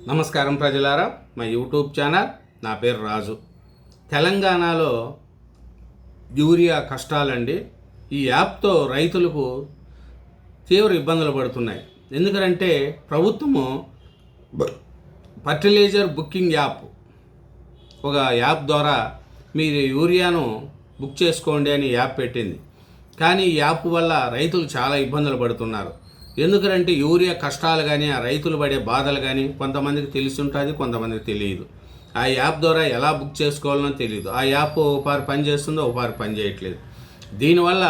నమస్కారం ప్రజలారా, మా యూట్యూబ్ ఛానల్. నా పేరు రాజు. తెలంగాణలో యూరియా కష్టాలండి. ఈ యాప్తో రైతులకు తీవ్ర ఇబ్బందులు పడుతున్నాయి. ఎందుకంటే ప్రభుత్వము ఫర్టిలైజర్ బుకింగ్ యాప్, ఒక యాప్ ద్వారా మీరు యూరియాను బుక్ చేసుకోండి అని యాప్ పెట్టింది. కానీ ఈ యాప్ వల్ల రైతులు చాలా ఇబ్బందులు పడుతున్నారు. ఎందుకంటే యూరియా కష్టాలు కానీ, ఆ రైతులు పడే బాధలు కానీ కొంతమందికి తెలిసి ఉంటుంది, కొంతమందికి తెలియదు. ఆ యాప్ ద్వారా ఎలా బుక్ చేసుకోవాలనో తెలియదు. ఆ యాప్ ఒకపారి పని చేస్తుందో ఒకపారి పని చేయట్లేదు. దీనివల్ల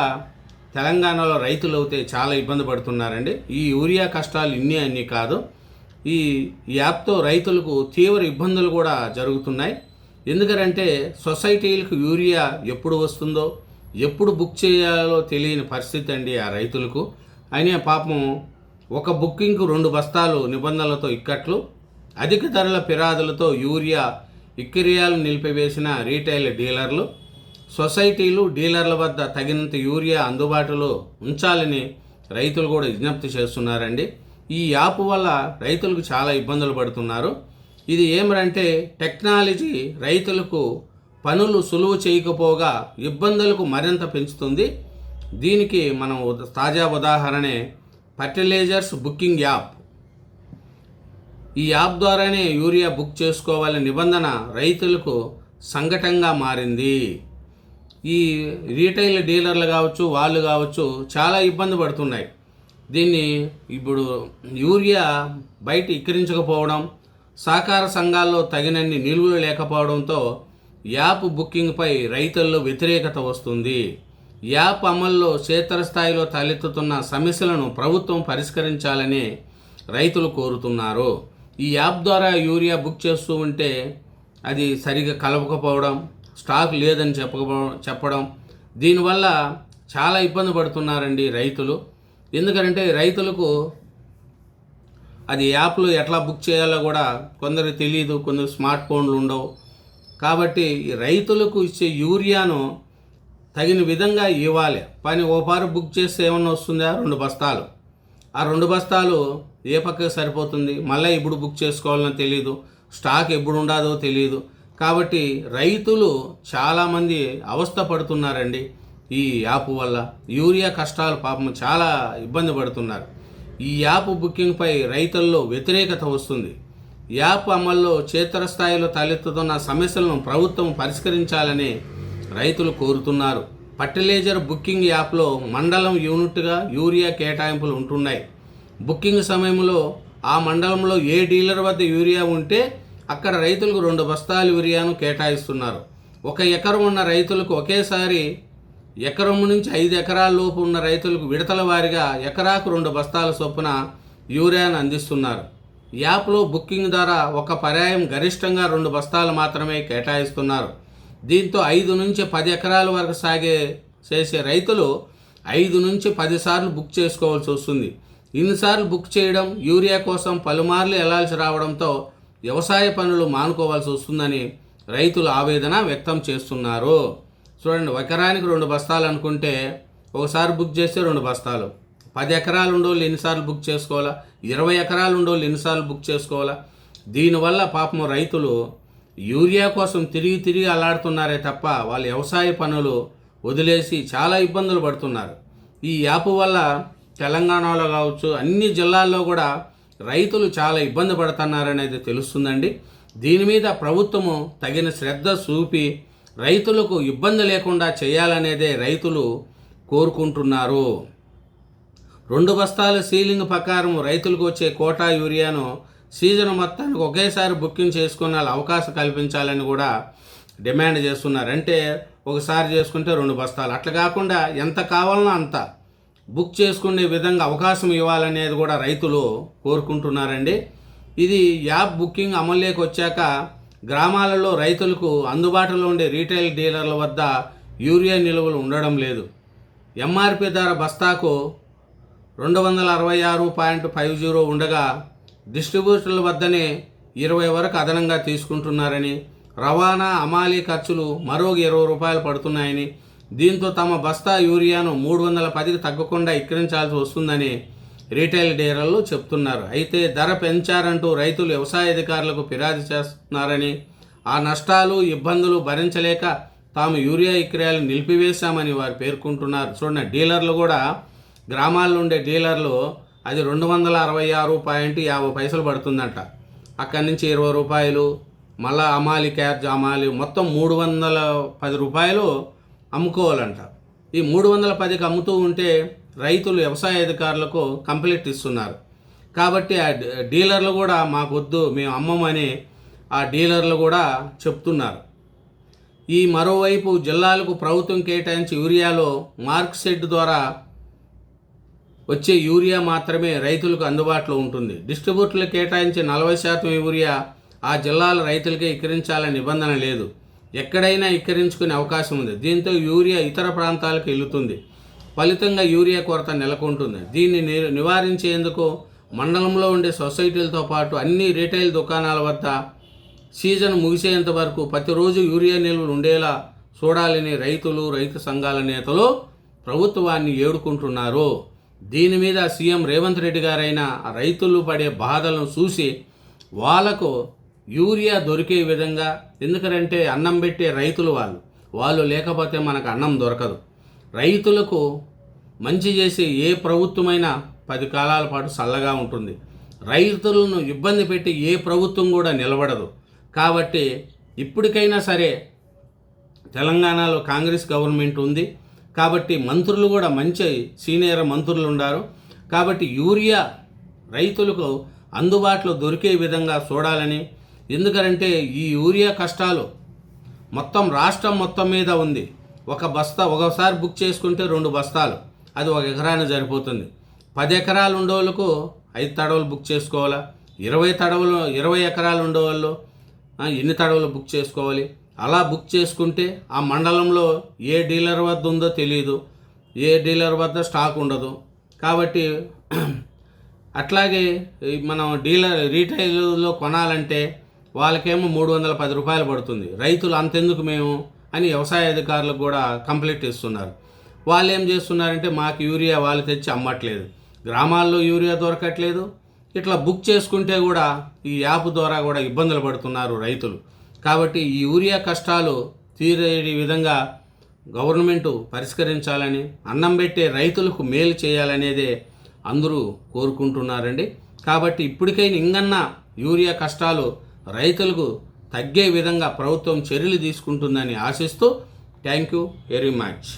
తెలంగాణలో రైతులు అయితే చాలా ఇబ్బంది పడుతున్నారండి. ఈ యూరియా కష్టాలు అన్నీ కాదు, ఈ యాప్తో రైతులకు తీవ్ర ఇబ్బందులు కూడా జరుగుతున్నాయి. ఎందుకంటే సొసైటీలకు యూరియా ఎప్పుడు వస్తుందో, ఎప్పుడు బుక్ చేయాలో తెలియని పరిస్థితి అండి ఆ రైతులకు. అయినా పాపం ఒక బుకింగ్కు 2 బస్తాలు నిబంధనలతో ఇక్కట్లు, అధిక ధరల ఫిర్యాదులతో యూరియా ఇక్కిరియాలు నిలిపివేసిన రీటైల్ డీలర్లు, సొసైటీలు, డీలర్ల వద్ద తగినంత యూరియా అందుబాటులో ఉంచాలని రైతులు కూడా విజ్ఞప్తి చేస్తున్నారండి. ఈ యాప్ వల్ల రైతులకు చాలా ఇబ్బందులు పడుతున్నారు. ఇది ఏమంటే టెక్నాలజీ రైతులకు పనులు సులువు చేయకపోగా ఇబ్బందులకు మరింత పెంచుతుంది. దీనికి మనం తాజా ఉదాహరణే ఫర్టిలైజర్స్ బుకింగ్ యాప్. ఈ యాప్ ద్వారానే యూరియా బుక్ చేసుకోవాలనే నిబంధన రైతులకు సంకటంగా మారింది. ఈ రీటైల్ డీలర్లు కావచ్చు, వాళ్ళు కావచ్చు, చాలా ఇబ్బంది పడుతున్నాయి. దీన్ని ఇప్పుడు యూరియా బయట ఇక్కిరించకపోవడం, సహకార సంఘాల్లో తగినన్ని నిలువలు లేకపోవడంతో యాప్ బుకింగ్పై రైతుల్లో వ్యతిరేకత వస్తుంది. యాప్ అమల్లో క్షేత్రస్థాయిలో తలెత్తుతున్న సమస్యలను ప్రభుత్వం పరిష్కరించాలని రైతులు కోరుతున్నారు. ఈ యాప్ ద్వారా యూరియా బుక్ చేస్తూ ఉంటే అది సరిగా కలపకపోవడం, స్టాక్ లేదని చెప్పడం, దీనివల్ల చాలా ఇబ్బంది పడుతున్నారండి రైతులు. ఎందుకంటే రైతులకు అది యాప్లో ఎట్లా బుక్ చేయాలో కూడా కొందరికి తెలియదు, కొందరు స్మార్ట్ ఫోన్లు ఉండవు. కాబట్టి రైతులకు ఇచ్చే యూరియాను తగిన విధంగా ఇవ్వాలి. పని ఓపారు బుక్ చేస్తే ఏమన్నా వస్తుందా? 2 బస్తాలు. ఆ 2 బస్తాలు ఏ పక్కకి సరిపోతుంది? మళ్ళీ ఇప్పుడు బుక్ చేసుకోవాలని తెలియదు, స్టాక్ ఎప్పుడు ఉండదో తెలియదు. కాబట్టి రైతులు చాలామంది అవస్థ పడుతున్నారండి ఈ యాప్ వల్ల. యూరియా కష్టాలు పాపం చాలా ఇబ్బంది పడుతున్నారు. ఈ యాప్ బుకింగ్పై రైతుల్లో వ్యతిరేకత వస్తుంది. యాప్ అమల్లో క్షేత్రస్థాయిలో తలెత్తుతున్న సమస్యలను ప్రభుత్వం పరిష్కరించాలని రైతులు కోరుతున్నారు. ఫర్టిలైజర్ బుకింగ్ యాప్లో మండలం యూనిట్గా యూరియా కేటాయింపులు ఉంటున్నాయి. బుకింగ్ సమయంలో ఆ మండలంలో ఏ డీలర్ వద్ద యూరియా ఉంటే అక్కడ రైతులకు 2 బస్తాల యూరియాను కేటాయిస్తున్నారు. 1 ఎకరం ఉన్న రైతులకు ఒకేసారి, ఎకరం నుంచి 5 ఎకరాల లోపు ఉన్న రైతులకు విడతల వారీగా ఎకరాకు 2 బస్తాల చొప్పున యూరియాను అందిస్తున్నారు. యాప్లో బుకింగ్ ద్వారా ఒక పర్యాయం గరిష్టంగా 2 బస్తాలు మాత్రమే కేటాయిస్తున్నారు. దీంతో 5 నుంచి 10 ఎకరాల వరకు చేసే రైతులు 5 నుంచి 10 సార్లు బుక్ చేసుకోవాల్సి వస్తుంది. ఇన్నిసార్లు బుక్ చేయడం, యూరియా కోసం పలుమార్లు వెళ్లాల్సి రావడంతో వ్యవసాయ పనులు మానుకోవాల్సి వస్తుందని రైతులు ఆవేదన వ్యక్తం చేస్తున్నారు. చూడండి, ఎకరానికి 2 బస్తాలు అనుకుంటే ఒకసారి బుక్ చేస్తే 2 బస్తాలు. 10 ఎకరాలు ఉండేవాళ్ళు ఎన్నిసార్లు బుక్ చేసుకోవాలా? 20 ఎకరాలు ఉండేవాళ్ళు ఎన్నిసార్లు బుక్ చేసుకోవాలా? దీనివల్ల పాపం రైతులు యూరియా కోసం తిరిగి అల్లాడుతున్నారే తప్ప వాళ్ళ వ్యవసాయ పనులు వదిలేసి చాలా ఇబ్బందులు పడుతున్నారు. ఈ యాప్ వల్ల తెలంగాణలో కావచ్చు, అన్ని జిల్లాల్లో కూడా రైతులు చాలా ఇబ్బంది పడుతున్నారనేది తెలుస్తుందండి. దీని మీద ప్రభుత్వము తగిన శ్రద్ధ చూపి రైతులకు ఇబ్బంది లేకుండా చేయాలనేదే రైతులు కోరుకుంటున్నారు. 2 బస్తాల సీలింగ్ ప్రకారం రైతులకు వచ్చే కోటా యూరియాను సీజన్ మొత్తానికి ఒకేసారి బుకింగ్ చేసుకునే అవకాశం కల్పించాలని కూడా డిమాండ్ చేస్తున్నారు. అంటే ఒకసారి చేసుకుంటే 2 బస్తాలు, అట్లా కాకుండా ఎంత కావాలనో అంత బుక్ చేసుకునే విధంగా అవకాశం ఇవ్వాలనేది కూడా రైతులు కోరుకుంటున్నారండి. ఇది యాప్ బుకింగ్ అమల్లోకి వచ్చాక గ్రామాలలో రైతులకు అందుబాటులో ఉండే రీటైల్ డీలర్ల వద్ద యూరియా నిల్వలు ఉండడం లేదు. ఎంఆర్పి ధర బస్తాకు 266.50 ఉండగా డిస్ట్రిబ్యూటర్ల వద్దనే 20 వరకు అదనంగా తీసుకుంటున్నారని, రవాణా అమాలీ ఖర్చులు మరో 20 రూపాయలు పడుతున్నాయని, దీంతో తమ బస్తా యూరియాను 310కి తగ్గకుండా ఎక్కిరించాల్సి వస్తుందని రీటైల్ డీలర్లు చెప్తున్నారు. అయితే ధర పెంచారంటూ రైతులు వ్యవసాయ అధికారులకు ఫిర్యాదు చేస్తున్నారని, ఆ నష్టాలు ఇబ్బందులు భరించలేక తాము యూరియా విక్రయాలు నిలిపివేశామని వారు పేర్కొంటున్నారు. చూడండి, డీలర్లు కూడా గ్రామాల్లో ఉండే డీలర్లు అది 266.50 పడుతుందంట. అక్కడి నుంచి 20 రూపాయలు, మళ్ళా అమాలి క్యార్జ్ అమాలి మొత్తం 310 రూపాయలు అమ్ముకోవాలంట. ఈ 310కి అమ్ముతూ ఉంటే రైతులు వ్యవసాయ అధికారులకు కంప్లైంట్ ఇస్తున్నారు. కాబట్టి ఆ డీలర్లు కూడా మాకు వద్దు, మేము అమ్మమని ఆ డీలర్లు కూడా చెప్తున్నారు. ఈ మరోవైపు జిల్లాలకు ప్రభుత్వం కేటాయించి యూరియాలో మార్క్ షెడ్ ద్వారా వచ్చే యూరియా మాత్రమే రైతులకు అందుబాటులో ఉంటుంది. డిస్ట్రిబ్యూటర్లు కేటాయించి 40% యూరియా ఆ జిల్లాల రైతులకే విక్రయించాలని నిబంధన లేదు. ఎక్కడైనా విక్రయించుకునే అవకాశం ఉంది. దీంతో యూరియా ఇతర ప్రాంతాలకు వెళుతుంది. ఫలితంగా యూరియా కొరత నెలకొంటుంది. దీన్ని నివారించేందుకు మండలంలో ఉండే సొసైటీలతో పాటు అన్ని రీటైల్ దుకాణాల వద్ద సీజన్ ముగిసేంత వరకు ప్రతిరోజు యూరియా నిల్వలు ఉండేలా చూడాలని రైతులు, రైతు సంఘాల నేతలు ప్రభుత్వాన్ని ఏడుకుంటున్నారు. దీని మీద సీఎం రేవంత్ రెడ్డి గారైనా రైతులు పడే బాధలను చూసి వాళ్ళకు యూరియా దొరికే విధంగా, ఎందుకంటే అన్నం పెట్టే రైతులు వాళ్ళు లేకపోతే మనకు అన్నం దొరకదు. రైతులకు మంచి చేసే ఏ ప్రభుత్వమైనా 10 కాలాల పాటు చల్లగా ఉంటుంది. రైతులను ఇబ్బంది పెట్టి ఏ ప్రభుత్వం కూడా నిలబడదు. కాబట్టి ఇప్పటికైనా సరే తెలంగాణలో కాంగ్రెస్ గవర్నమెంట్ ఉంది. కాబట్టి మంత్రులు కూడా మంచి సీనియర్ మంత్రులు ఉన్నారు. కాబట్టి యూరియా రైతులకు అందుబాటులో దొరికే విధంగా చూడాలని, ఎందుకంటే ఈ యూరియా కష్టాలు మొత్తం రాష్ట్రం మొత్తం మీద ఉంది. ఒక బస్తా ఒకసారి బుక్ చేసుకుంటే 2 బస్తాలు, అది 1 ఎకరానికి సరిపోతుంది. 10 ఎకరాలు ఉండేవాళ్ళకు 5 తడవలు బుక్ చేసుకోవాలా, 20 ఎకరాలు ఉండేవాళ్ళు ఎన్ని తడవలు బుక్ చేసుకోవాలి. అలా బుక్ చేసుకుంటే ఆ మండలంలో ఏ డీలర్ వద్ద ఉందో తెలియదు, ఏ డీలర్ వద్ద స్టాక్ ఉండదు. కాబట్టి అట్లాగే మనం రీటైల్లో కొనాలంటే వాళ్ళకేమో 310 రూపాయలు పడుతుంది. రైతులు అంతెందుకు మేము అని వ్యవసాయ అధికారులకు కూడా కంప్లైంట్ ఇస్తున్నారు. వాళ్ళు ఏం చేస్తున్నారంటే మాకు యూరియా వాళ్ళు తెచ్చి అమ్మట్లేదు, గ్రామాల్లో యూరియా దొరకట్లేదు. ఇట్లా బుక్ చేసుకుంటే కూడా ఈ యాప్ ద్వారా కూడా ఇబ్బందులు పడుతున్నారు రైతులు. కాబట్టి ఈ యూరియా కష్టాలు తీరే విధంగా గవర్నమెంటు పరిష్కరించాలని, అన్నం పెట్టే రైతులకు మేలు చేయాలనేదే అందరూ కోరుకుంటున్నారండి. కాబట్టి ఇప్పటికైనా ఇంకన్నా యూరియా కష్టాలు రైతులకు తగ్గే విధంగా ప్రభుత్వం చర్యలు తీసుకుంటుందని ఆశిస్తూ థ్యాంక్ యూ వెరీ మచ్.